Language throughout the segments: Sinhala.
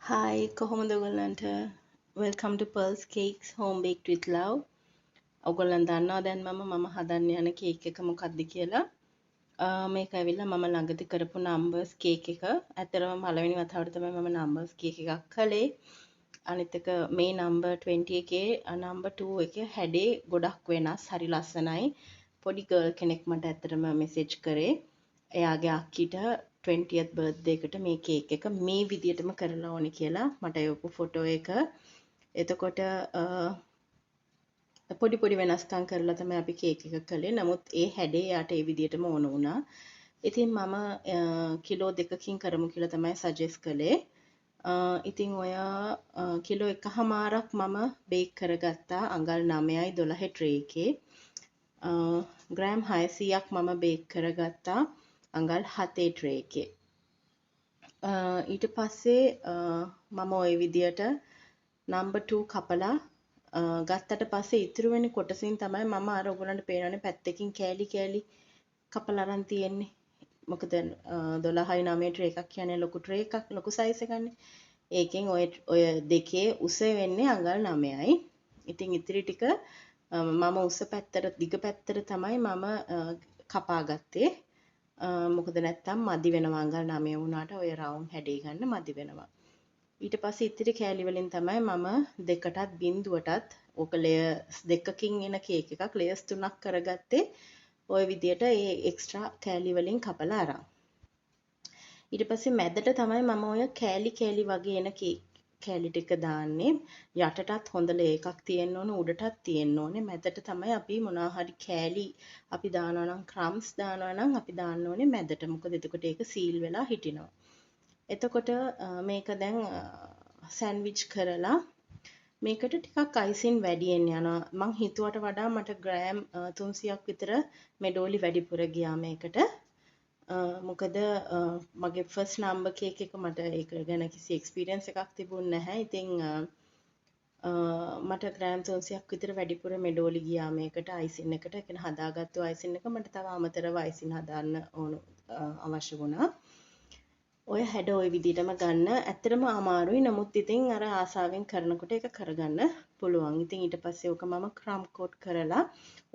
Hi, කොහොමද ඔයගොල්ලන්ට? Welcome to Pearl's Cakes Home Baked with Love. ඔයගොල්ලන් දන්නවා දැන් මම හදන්න යන කේක් එක මොකක්ද කියලා. මේක ඇවිල්ලා මම ළඟදී කරපු numbers කේක් එක. ඇත්තටම පළවෙනි වතාවට තමයි මම numbers කේක් එකක් කළේ. අනිත් එක මේ number 20 එකේ number 2 එකේ හැඩේ ගොඩක් වෙනස්. හරි ලස්සනයි. පොඩි girl කෙනෙක් මට ඇත්තටම message කරේ. එයාගේ අක්කිට 20th birthday එකට මේ කේක් එක මේ විදියටම කරලා ඕනි කියලා මට යොපු ෆොටෝ එක. එතකොට පොඩි පොඩි වෙනස්කම් කරලා තමයි අපි කේක් එක කළේ. නමුත් ඒ හැඩේ යාට ඒ විදියටම ඕන වුණා. ඉතින් මම කිලෝ 2කින් කරමු කියලා තමයි සජෙස්ට් කළේ. ඉතින් ඔය කිලෝ 1.5ක් මම බේක් කරගත්තා අඟල් 9යි 12 ට්‍රේ එකේ. ග්‍රෑම් 600ක් මම බේක් කරගත්තා අඟල් 7 ට්‍රේ එකේ. ඊට පස්සේ මම ওই විදියට නම්බර් 2 කපලා ගත්තට පස්සේ ඉතුරු වෙන කොටසින් තමයි මම අර ඔයගොල්ලන්ට පේනවනේ පැත්තකින් කෑලි කෑලි කපලා අරන් තියෙන්නේ. මොකද 12යි 9 ට්‍රේ එකක් කියන්නේ ලොකු ට්‍රේ එකක් ලොකු සයිස් එකක්නේ. ඒකෙන් ඔය දෙකේ උස වෙන්නේ අඟල් 9යි. ඉතින් ඉතිරි ටික මම උස පැත්තට දිග පැත්තට තමයි මම කපාගත්තේ. මොකද නැත්තම් මදි වෙනවා අඟල් 9 වුණාට ඔය රවුන්ඩ් හැඩේ ගන්න මදි වෙනවා. ඊට පස්සේ ඉතිරි කෑලි වලින් තමයි මම දෙකටත් බිඳුවටත් ඕක ලේයර්ස් දෙකකින් එන කේක් එකක් ලේයර්ස් 3ක් කරගත්තේ ওই විදියට ඒ එක්ස්ට්‍රා කෑලි වලින් කපලා අරන්. ඊට පස්සේ මැදට තමයි මම ඔය කෑලි කෑලි වගේ එන කේක් කෑලි ටික දාන්නේ. යටටත් හොඳ ලේකක් තියෙන්න ඕන උඩටත් තියෙන්න ඕනේ. මැදට තමයි අපි මොනවා හරි කෑලි අපි දානවා නම් ක්‍රම්ස් දානවා නම් අපි දාන්න ඕනේ මැදට. මොකද එතකොට ඒක සීල් වෙලා හිටිනවා. එතකොට මේක දැන් සෑන්ඩ්විච් කරලා මේකට ටිකක් අයිසින් වැඩියෙන් යනවා. මං හිතුවට වඩා මට ග්‍රෑම් 300ක් විතර මෙඩෝලි වැඩිපුර ගියා මේකට. මොකද මගේ ෆස්ට් නම්බර් කේක් එක මට ඒක ගැන කිසි එක්ස්පීරියන්ස් එකක් තිබුණ නැහැ. ඉතින් මට ග්‍රෑම් 300ක් විතර වැඩිපුර මෙඩෝලි ගියා මේකට අයිසින් එකට. ඒ කියන්නේ හදාගත්තු අයිසින් එක මට තව අමතරව අයිසින් හදාන්න ඕන අවශ්‍ය වුණා. ඔය හැඩ ඔය විදිහටම ගන්න ඇත්තටම අමාරුයි. නමුත් ඉතින් අර ආසාවෙන් කරනකොට ඒක කරගන්න පුළුවන්. ඉතින් ඊට පස්සේ ඔක මම ක්‍රම් කෝට් කරලා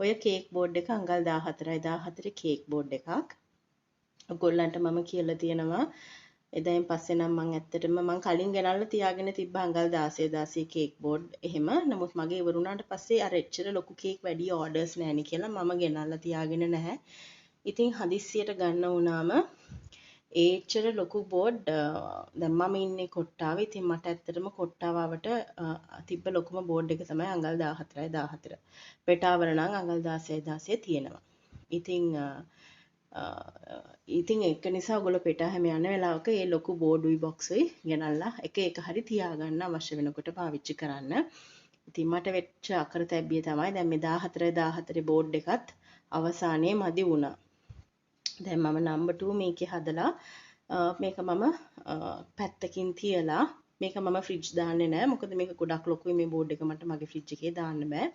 ඔය කේක් බෝඩ් එක අඟල් 14යි 14 කේක් බෝඩ් එකක්. ඔයගොල්ලන්ට මම කියලා තියෙනවා. එදායින් පස්සේ නම් මම ඇත්තටම මම කලින් ගෙනල්ලා තියාගෙන තිබ්බ අඟල් 16 16 කේක් බෝඩ් එහෙම. නමුත් මගේ ඉවර වුණාට පස්සේ අර එච්චර ලොකු කේක් වැඩි ඕඩර්ස් නැණි කියලා මම ගෙනල්ලා තියාගෙන නැහැ. ඉතින් හදිස්සියට ගන්න වුණාම ඒච්චර ලොකු බෝඩ් දැන් මම ඉන්නේ කොට්ටාවේ. ඉතින් මට ඇත්තටම කොට්ටාවට තිබ්බ ලොකුම බෝඩ් එක තමයි අඟල් 14යි 14. පෙටාවල නම් අඟල් 16යි 16 තියෙනවා. ඉතින් ඒක නිසා ඔයගොල්ලෝ පෙටා හැම යන වෙලාවක මේ ලොකු බෝඩුයි බොක්සුයි ගෙනල්ලා එක හරි තියාගන්න අවශ්‍ය වෙනකොට පාවිච්චි කරන්න. ඉතින් මට වෙච්ච අකරතැබ්බිය තමයි දැන් මේ 14යි 14 බෝඩ් එකත් අවසානයේ මදි වුණා. දැන් මම නම්බර් 2 මේකේ හදලා මේක මම පැත්තකින් තියලා මේක මම ෆ්‍රිජ් දාන්නේ නැහැ. මොකද මේක ගොඩක් ලොකුයි මේ බෝඩ් එක මට මගේ ෆ්‍රිජ් එකේ දාන්න බෑ.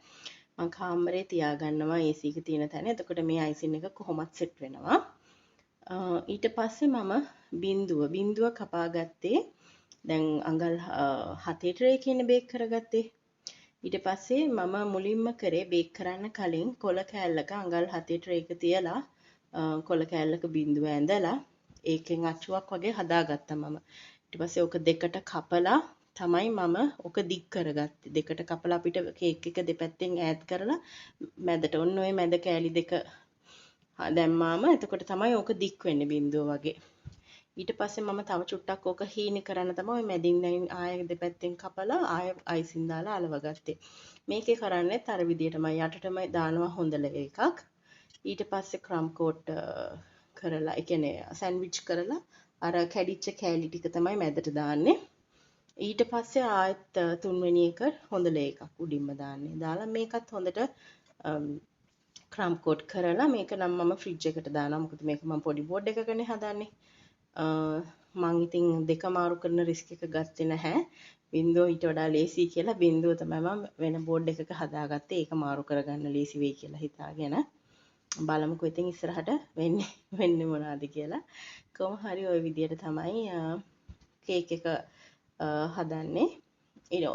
මම කාමරේ තියාගන්නවා AC එක තියෙන තැන. එතකොට මේ අයිසින් එක කොහොමත් සෙට් වෙනවා. ඊට පස්සේ මම බිඳුව කපා ගත්තේ. දැන් අඟල් 7 ට්‍රේ එකේ බේක් කරගත්තේ. ඊට පස්සේ මම මුලින්ම කරේ බේක් කරන්න කලින් කොළ කෑල්ලක අඟල් 7 ට්‍රේ එක තියලා කොළ කෑල්ලක බිඳුව ඇඳලා ඒකෙන් අච්චුවක් වගේ හදාගත්තා මම. ඊට පස්සේ ඕක දෙකට කපලා තමයි මම ඕක දික් කරගත්තේ. දෙකට කපලා අපිට කේක් එක දෙපැත්තෙන් ඈඩ් කරලා මැදට ඔන්න ඔය මැද කෑලි දෙක දැම්මාම එතකොට තමයි ඕක දික් වෙන්නේ බිඳුව වගේ. ඊට පස්සේ මම තව චුට්ටක් ඕක හීනි කරන්න තමයි ඔය මැදින් දැන් ආයෙ දෙපැත්තෙන් කපලා ආයෙ අයිසින් දාලා අලවගත්තේ. මේකේ කරන්නේත් අර විදිහටම යටටම දානවා හොඳල එකක්. ඊට පස්සේ ක්‍රම් කෝට් කරලා ඒ කියන්නේ සෑන්ඩ්විච් කරලා අර කැඩිච්ච කෑලි ටික තමයි මැදට දාන්නේ. ඊට පස්සේ ආයෙත් තුන්වෙනි එක හොඳල එකක් උඩින්ම දාන්නේ. දාලා මේකත් හොඳට ක්‍රම් කෝට් කරලා මේක නම් මම ෆ්‍රිජ් එකට දානවා. මොකද මේක මම පොඩි බෝඩ් එකකනේ හදන්නේ. මං ඉතින් දෙක මාරු කරන රිස්ක් එක ගත්තේ නැහැ. බින්දුව ඊට වඩා ලේසි කියලා බින්දුව තමයි මම වෙන බෝඩ් එකක හදාගත්තේ. ඒක මාරු කරගන්න ලේසි වෙයි කියලා හිතාගෙන. බලමුකෝ ඉතින් ඉස්සරහට වෙන්නේ මොනවද කියලා. කොහොම හරි ওই විදියට තමයි කේක් එක හදන්නේ.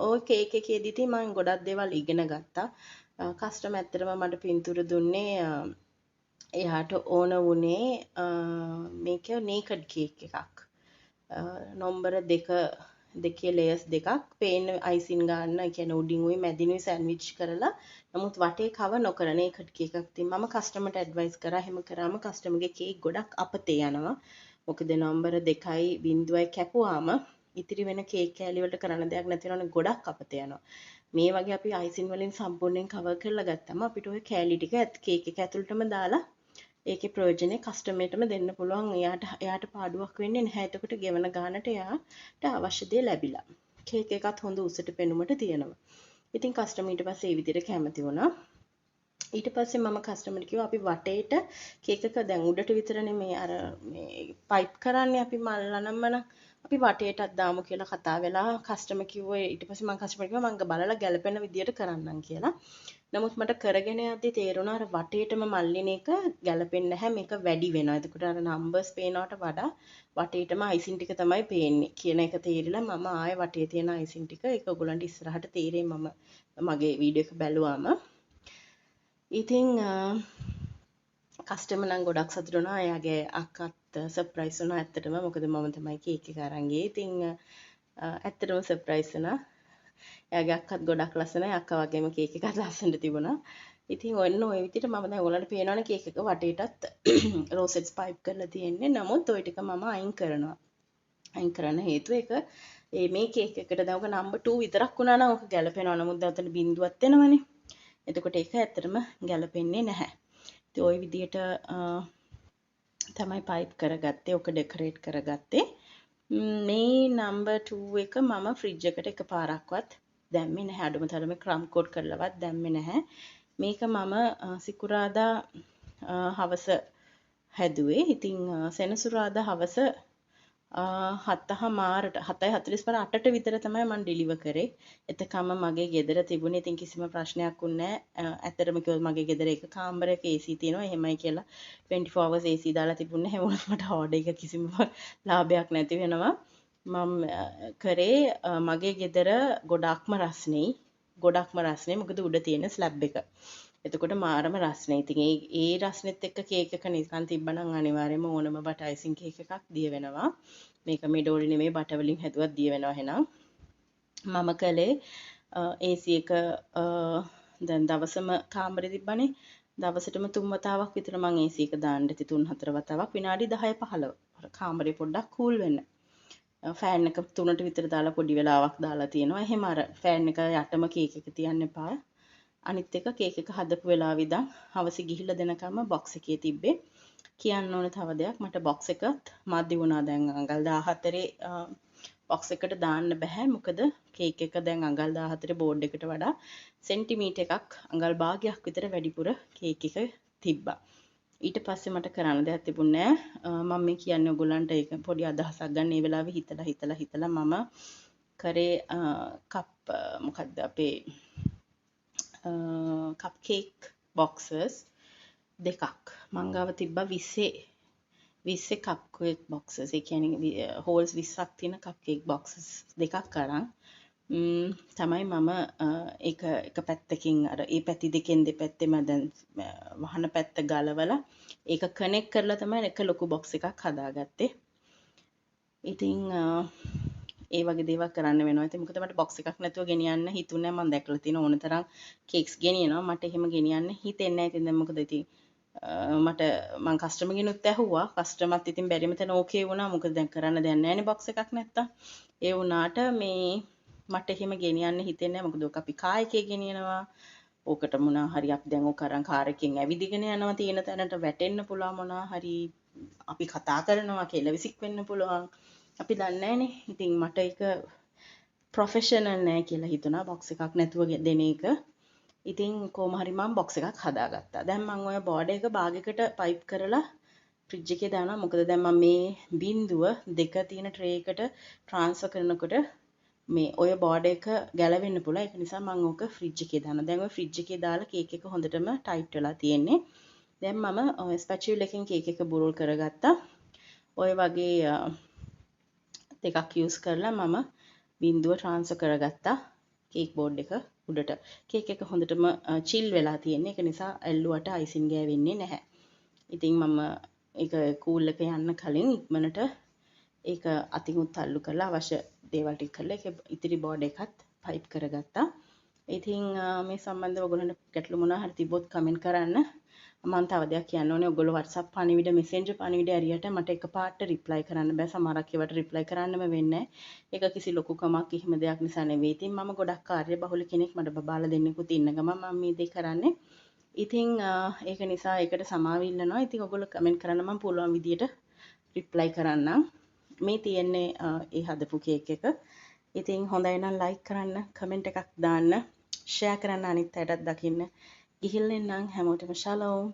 ඔය කේක් එකේදී ඉතින් මම ගොඩක් දේවල් ඉගෙන ගත්තා. කස්ටමර් ඇත්තටම මට පින්තූර දුන්නේ එයාට ඕන වුණේ මේක නේකඩ් කේක් එකක්. නොම්බර දෙකේ ලේයර්ස් දෙකක් පේන අයිසින් ගන්න, ඒ කියන්නේ උඩින් උයි මැදින් උයි සෑන්ඩ්විච් කරලා නමුත් වටේ කව නොකර නේකඩ් කේක් එකක්. ඉතින් මම කස්ටමර්ට ඇඩ්වයිස් කරා එහෙම කරාම කස්ටමර්ගේ කේක් ගොඩක් අපතේ යනවා. මොකද නොම්බර 2.0 කැපුවාම ඉතිරි වෙන කේක් කෑලි වලට කරන්න දෙයක් නැති වෙනවනේ ගොඩක් අපතේ යනවා. මේ වගේ අපි අයිසින් වලින් සම්පූර්ණයෙන් කවර් කරලා ගත්තම අපිට ওই කෑලි ටික කේක් එක ඇතුළටම දාලා ඒකේ ප්‍රයෝජනේ කස්ටමර්ටම දෙන්න පුළුවන්. එයාට පාඩුවක් වෙන්නේ නැහැ. එතකොට ගෙවන ගානට එයාට අවශ්‍ය දේ ලැබිලා. කේක් එකත් හොඳ උසට පෙනුමට තියෙනවා. ඉතින් කස්ටමර් ඊට පස්සේ ඒ විදිහට කැමති වුණා. ඊට පස්සේ මම කස්ටමර්ට කිව්වා අපි වටේට කේක් එක දැන් උඩට විතරනේ මේ පයිප් කරන්නේ අපි මල්ලනම්මන අපි වටේටත් දාමු කියලා කතා වෙලා කස්ටමර් කිව්වා ඊට පස්සේ මම කස්ටමර්ට කිව්වා මම බලලා ගැලපෙන විදියට කරන්නම් කියලා. නමුත් මට කරගෙන යද්දි තේරුණා අර වටේටම මල්ලින එක ගැලපෙන්නේ නැහැ මේක වැඩි වෙනවා. එතකොට අර නම්බර්ස් පේනවට වඩා වටේටම අයිසින් ටික තමයි පේන්නේ කියන එක තේරිලා මම ආයෙ වටේ තියෙන අයිසින් ටික ඒක ඔයගොල්ලන්ට ඉස්සරහට තේරෙයි මම මගේ වීඩියෝ එක බැලුවාම. ඉතින් කස්ටමර් නම් ගොඩක් සතුටු වුණා. එයාගේ අක්කත් සර්ප්‍රයිස් වුණා ඇත්තටම. මොකද මම තමයි කේක් එක අරන් ගියේ. ඉතින් ඇත්තටම සර්ප්‍රයිස් වුණා. එයාගේ අක්කත් ගොඩක් ලස්සනයි. අක්කා වගේම කේක් එකත් ලස්සනට තිබුණා. ඉතින් ඔන්න ඔය විදිහට මම දැන් ඔයාලට පේනවනේ කේක් එක වටේටත් රෝසෙට්ස් පයිප් කරලා තියෙන්නේ. නමුත් ওই ටික මම අයින් කරනවා. අයින් කරන්න හේතුව එක මේ කේක් එකට දැන් ඔක නම්බර් 2 විතරක් වුණා නම් ඔක ගැලපෙනවා. නමුත් දැන් උතන බිඳුවක් එනවනේ. එතකොට ඒක ඇත්තටම ගැලපෙන්නේ නැහැ. ඉතින් ওই විදිහට තමයි පයිප් කරගත්තේ. ඔක ඩෙකොරේට් කරගත්තේ. මේ නම්බර් 2 එක මම ෆ්‍රිජ් එකට එකපාරක්වත් දැම්මේ නැහැ. අඩුම තරමේ ක්‍රම් කෝට් කරලවත් දැම්මේ නැහැ. මේක මම සිකුරාදා හවස හැදුවේ. ඉතින් සෙනසුරාදා හවස 7:45 8ට විතර තමයි මම ඩිලිවර් කරේ. එතකම මගේ ගෙදර තිබුණේ. ඉතින් කිසිම ප්‍රශ්නයක් වුණේ නැහැ. ඇත්තටම කිව්වොත් මගේ ගෙදර එක කාමරයක AC තියෙනවා. එහෙමයි කියලා 24 hours AC දාලා තිබුණේ. හැම වෙලම මට ඕඩර් එක කිසිම ලාභයක් නැති වෙනවා. මම කරේ මගේ ගෙදර ගොඩක්ම රස්නේ. මොකද උඩ තියෙන ස්ලැබ් එක. එතකොට මාරම රස්නේ. ඉතින් ඒ රස්නෙත් එක්ක කේක් එක නිකන් තිබ්බනම් අනිවාර්යයෙන්ම ඕනම බට අයිසින් කේක් එකක් දිය වෙනවා. මේක මෙඩෝලි නෙමෙයි බට වලින් හැදුවත් දිය වෙනවා එහෙනම්. මම කළේ AC එක දැන් දවසම කාමරේ තිබ්බනේ. දවසටම 3 වතාවක් විතර මම AC එක දාන්න ඇති 3-4 වතාවක් විනාඩි 10-15. කාමරේ පොඩ්ඩක් කූල් වෙන්න. ෆෑන් එක 3ට විතර දාලා පොඩි වෙලාවක් දාලා තියෙනවා. එහෙම අර ෆෑන් එක යටම කේක් එක තියන්න එපා. අනිත් එක කේක් එක හදපු වෙලාව ඉඳන් හවස ගිහිල්ලා දෙනකම්ම බොක්ස් එකේ තිබ්බේ. කියන්න ඕන තව දෙයක් මට බොක්ස් එකත් මදි වුණා දැන් අඟල් 14 බොක්ස් එකට දාන්න බෑ. මොකද කේක් එක දැන් අඟල් 14 බෝඩ් එකට වඩා සෙන්ටිමීටර් එකක් අඟල් භාගයක් විතර වැඩිපුර කේක් එක තිබ්බා. ඊට පස්සේ මට කරන්න දෙයක් තිබුණේ නෑ. මම මේ කියන්නේ ඔයගොල්ලන්ට ඒක පොඩි අදහසක් ගන්න. මේ වෙලාවේ හිතලා මම කරේ මොකක්ද අපේ කප් කේක් බොක්සස් දෙකක්. මං ගාව තිබ්බා 20 කප් කේක් බොක්සස්. ඒ කියන්නේ හෝල්ස් 20ක් තියෙන කප් කේක් බොක්සස් දෙකක් අරන් තමයි මම ඒක එක පැත්තකින් අර ඒ පැති දෙකෙන් දෙපැත්තෙම දැන් වහන පැත්ත ගලවලා ඒක කනෙක්ට් කරලා තමයි එක ලොකු බොක්ස් එකක් හදාගත්තේ. ඉතින් ඒ වගේ දේවල් කරන්න වෙනවා. ඉතින් මොකද මට බොක්ස් එකක් නැතුව ගෙනියන්න හිතුනේ නැහැ. මම දැකලා තියෙන ඕන තරම් කේක්ස් ගෙනියනවා. මට එහෙම ගෙනියන්න හිතෙන්නේ නැහැ. ඉතින් දැන් මොකද ඉතින් මම කස්ටමර්ගෙනුත් ඇහුවා. කස්ටමර්ත් ඉතින් බැරිම තැන ඕකේ වුණා. මොකද දැන් කරන්න දෙයක් නැහැ නේ බොක්ස් එකක් නැත්තම්. ඒ වුණාට මට එහෙම ගෙනියන්න හිතෙන්නේ නැහැ. මොකද ඔක අපි කාර් එකේ ගෙනියනවා. ඕකට මොනවා හරි අපි දැන් ඕක අරන් කාර් එකෙන් ඇවිදගෙන යනවා තියෙන තැනට වැටෙන්න පුළුවන් මොනවා හරි අපි කතා කරනවා කෙලවිසික් වෙන්න පුළුවන්. අපි දන්නේ නැහනේ. ඉතින් මට ඒක ප්‍රොෆෙෂනල් නෑ කියලා හිතුණා බොක්ස් එකක් නැතුව දෙන එක. ඉතින් කොහොම හරි මම බොක්ස් එකක් හදාගත්තා. දැන් මම ඔය බෝඩ් එක භාගයකට පයිප් කරලා ෆ්‍රිජ් එකේ දානවා. මොකද දැන් මම මේ බිඳුව දෙක තියෙන ට්‍රේ එකට ට්‍රාන්ස්ෆර් කරනකොට මේ ඔය බෝඩ් එක ගැලවෙන්න පුළුවන්. ඒක නිසා මම ඕක ෆ්‍රිජ් එකේ දානවා. දැන් ඔය ෆ්‍රිජ් එකේ දාලා කේක් එක හොඳටම ටයිට් වෙලා තියෙන්නේ. දැන් මම ස්පැචුල එකෙන් කේක් එක බුරුල් කරගත්තා. ඔය වගේ දෙකක් යූස් කරලා මම බිඳුව ට්‍රාන්ස්ෆර් කරගත්තා කේක් බෝඩ් එක උඩට. කේක් එක හොඳටම චිල් වෙලා තියෙන්නේ. ඒක නිසා ඇල්ලුවට අයිසින් ගෑවෙන්නේ නැහැ. ඉතින් මම ඒක කූල් එක යන්න කලින් ඉක්මනට ඒක අතින් උත් අල්ලු කරලා අවශ්‍ය දේවල් ටික කරලා ඒක ඉතිරි බෝඩ් එකත් පයිප් කරගත්තා. ඉතින් මේ සම්බන්ධව ඔයගොල්ලන්ට ගැටලු මොනවා හරි තිබ්බොත් කමෙන්ට් කරන්න. මම තව දෙයක් කියන්න ඕනේ. ඔයගොල්ලෝ WhatsApp පණිවිඩ මෙසෙන්ජර් පණිවිඩ ඇරියට මට එකපාරට රිප්ලයි කරන්න බෑ. සමහරක් ඒවාට රිප්ලයි කරන්නම වෙන්නේ නැහැ. ඒක කිසි ලොකුකමක් එහෙම දෙයක් නිසා නෙවෙයි. ඉතින් මම ගොඩක් කාර්යබහුල කෙනෙක්. මට බබාලා දෙන්නෙකුත් ඉන්න ගමන් මම මේ දේ කරන්නේ. ඉතින් ඒක නිසා ඒකට සමාව ඉල්ලනවා. ඉතින් ඔයගොල්ලෝ කමෙන්ට් කරන්න මම පුළුවන් විදියට රිප්ලයි කරන්නම්. මේ තියෙන්නේ ඒ හදපු කේක් එක. ඉතින් හොඳයි නම් ලයික් කරන්න, කමෙන්ට් එකක් දාන්න, ෂෙයා කරන්න අනිත් අයටත් දකින්න. ගිහිල්ලා එන්නම් හැමෝටම ශලෝම්.